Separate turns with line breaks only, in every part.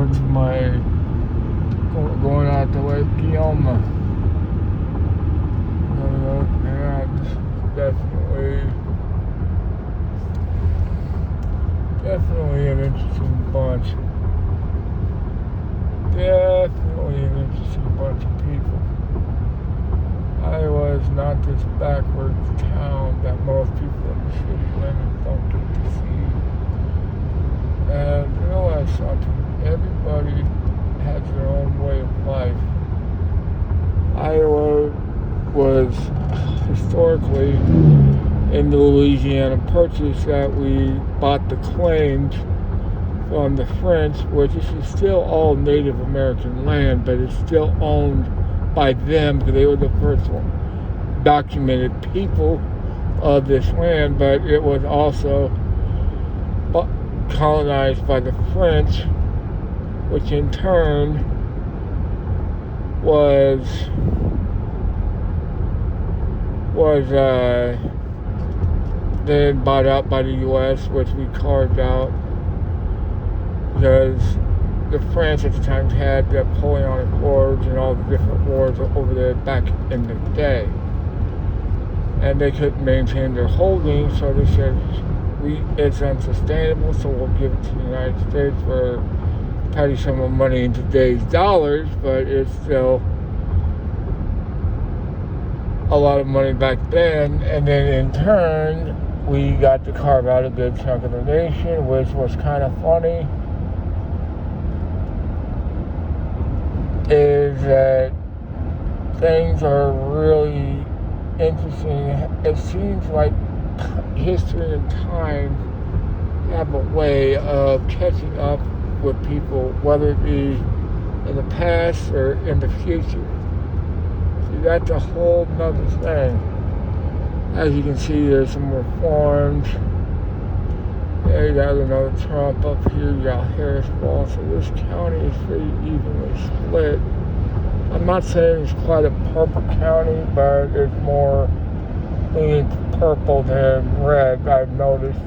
forward to my going out to Lake Guillaume. Yeah, definitely an interesting bunch. Definitely an interesting bunch of people. Iowa is not this backwards town that most people in the city limits don't get to see. And realize something, everybody has their own way of life. Iowa was historically in the Louisiana Purchase that we bought the claims from the French, which is still all Native American land, but it's still owned by them because they were the first documented people of this land, but it was also colonized by the French, which in turn was then bought out by the U.S., which we carved out because the French at the time had the Napoleonic Wars and all the different wars over there back in the day. And they couldn't maintain their holdings, so they said, it's unsustainable, so we'll give it to the United States for a tidy sum of money in today's dollars, but it's still a lot of money back then. And then in turn, we got to carve out a good chunk of the nation, which was kind of funny. Is that things are really interesting. It seems like history and time have a way of catching up with people, whether it be in the past or in the future. See, that's a whole nother thing. As you can see, there's some reforms. Yeah, you got another Trump up here, you got Harris Ball, so this county is pretty evenly split. I'm not saying it's quite a purple county, but it's more leaning purple than red, I've noticed.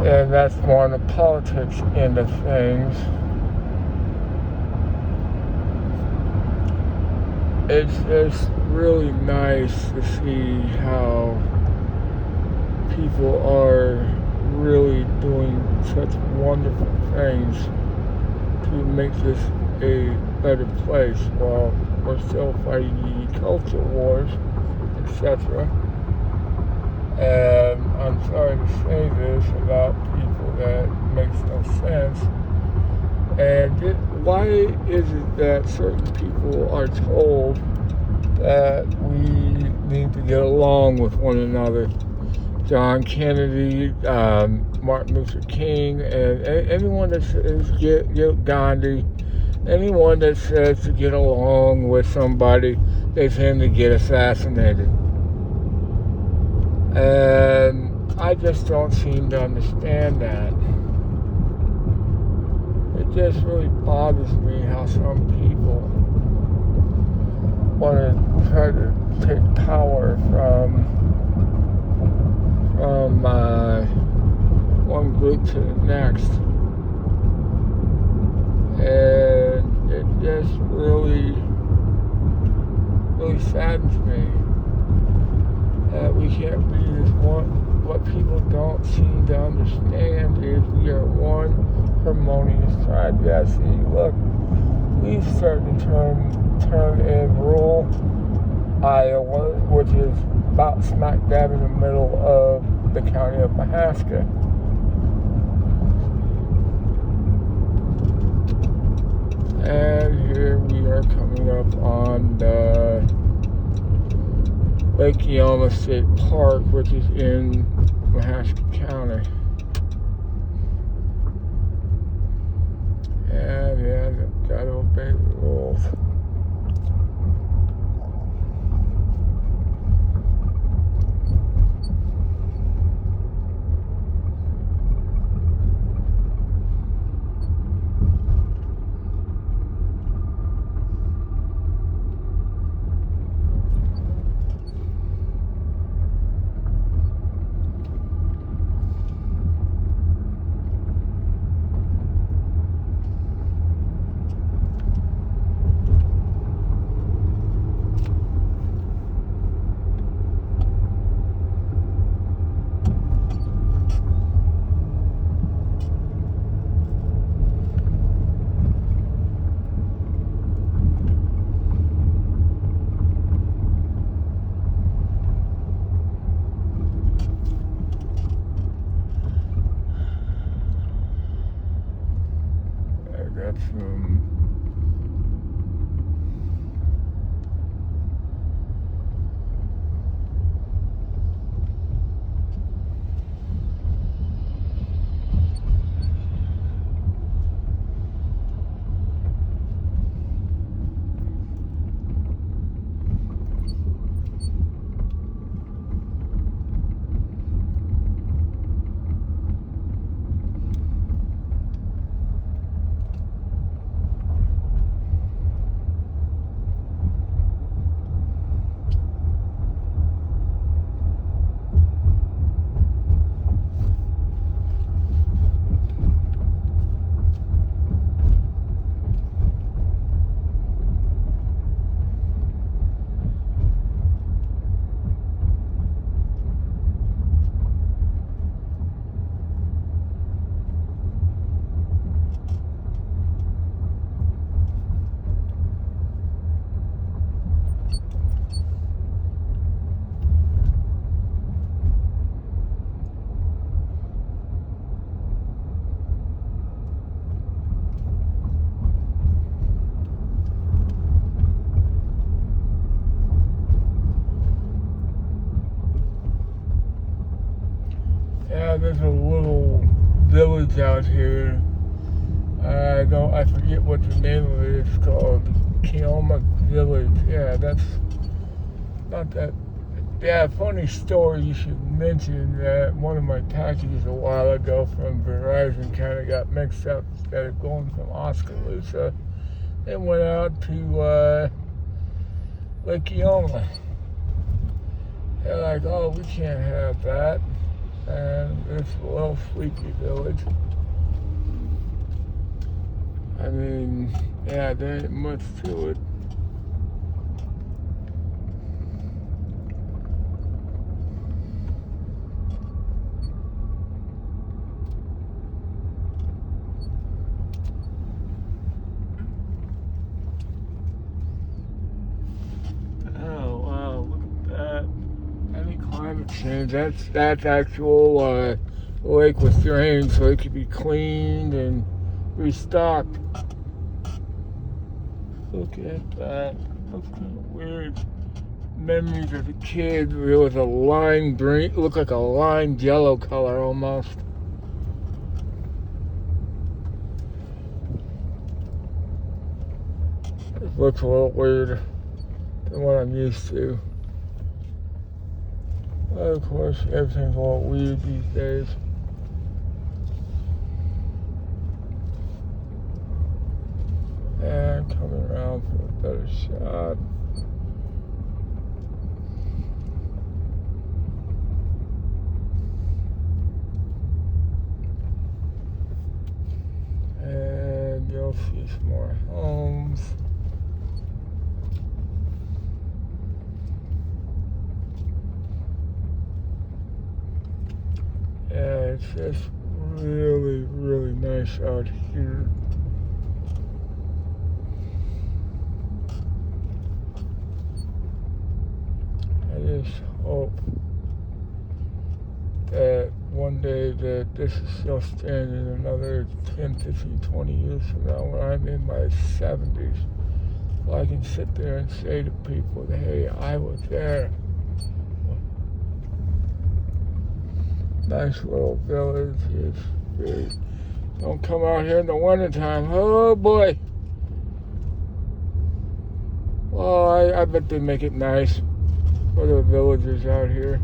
And that's more on the politics end of things. It's just really nice to see how people are really doing such wonderful things to make this a better place while we're still fighting the culture wars, etc. And I'm sorry to say this about people that makes no sense. And why is it that certain people are told that we need to get along with one another? John Kennedy, Martin Luther King, and anyone that says Gandhi, anyone that says to get along with somebody, they tend to get assassinated. And I just don't seem to understand that. It just really bothers me how some people want to try to take power from one group to the next. And it just really saddens me that we can't be this one. What people don't seem to understand is we are one harmonious tribe. Yeah, see, look, we've started to turn and rule Iowa, which is about smack dab in the middle of the county of Mahaska. And here we are coming up on the Lake Guillaume State Park, which is in Mahaska County. And yeah, gotta obey the rules. That's yeah, there's a little village out here. I forget what the name of it is. It's called Kioma Village. Yeah, that's not that. Yeah, funny story. You should mention that one of my packages a while ago from Verizon kind of got mixed up. Instead of going from Oskaloosa, it went out to Lake Kioma. They're like, oh, we can't have that. And it's a little sleepy village. I mean, yeah, there ain't much to it. Oh wow, look at that. Any climate change, that's actual lake was drained so it could be cleaned and restocked. Look at that. That's kind of weird. Memories as a kid, it was a lime green, looked like a lime yellow color almost. It looks a little weird than what I'm used to. But of course, everything's a little weird these days. And coming around for a better shot. And you'll see some more homes. Yeah, it's just really, really nice out here. I just hope that one day that this is still standing another 10, 15, 20 years from now when I'm in my 70s. So I can sit there and say to people, hey, I was there. Nice little village. It's great. Don't come out here in the wintertime. Oh boy. Well, I bet they make it nice for the villagers out here.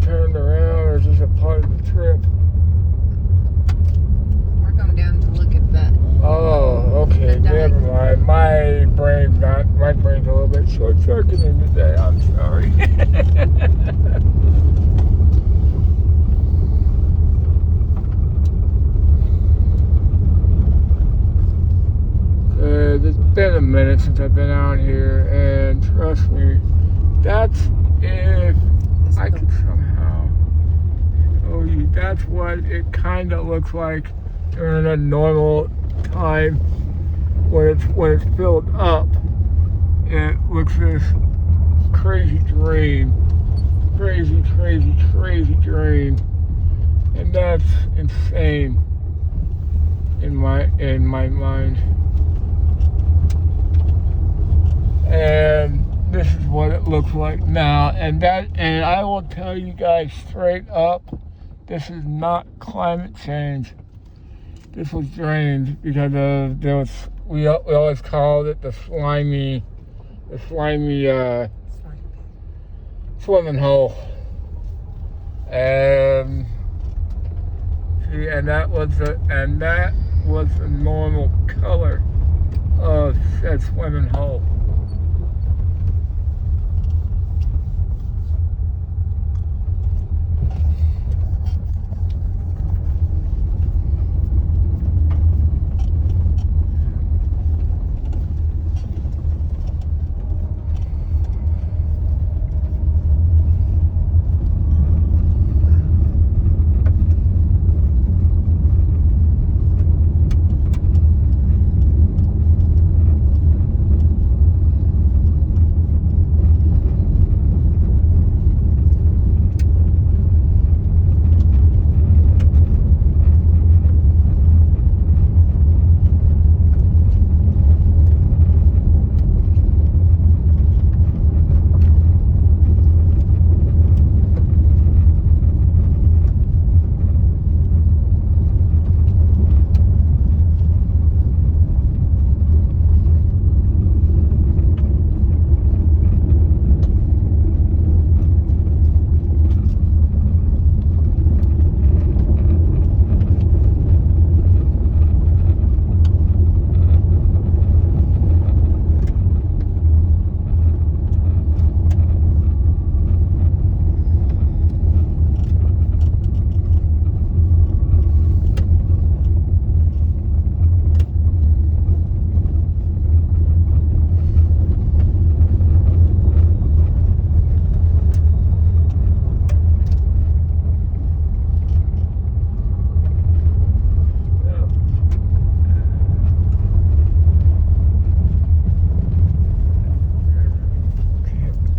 Turned around, or is this a part of the trip? Oh, okay, never mind. My brain's a little bit short circuited today. I'm sorry. It's been a minute since I've been out here, and trust me, that's if I could somehow show you. That's what it kind of looks like during a normal time when it's filled up. It looks this crazy drain, crazy drain, and that's insane in my mind. And this is what it looks like now, and I will tell you guys straight up, this is not climate change. This was drained because we always called it the slimy swimming hole, and see, and that was the normal color of said swimming hole.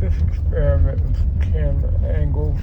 Experiment with camera angles.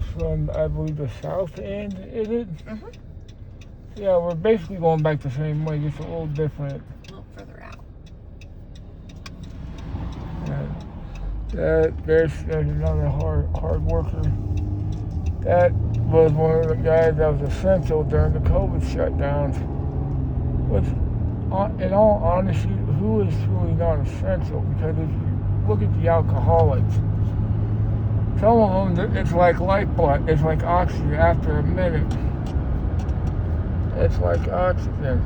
comes from, I believe, the south end, is it?
Mm-hmm.
Yeah, we're basically going back the same way, just a little different.
A little further out.
And there's another hard worker. That was one of the guys that was essential during the COVID shutdowns. Which, in all honesty, who is truly not essential? Because if you look at the alcoholics, some of them, it's like lifeblood. It's like oxygen after a minute. It's like oxygen.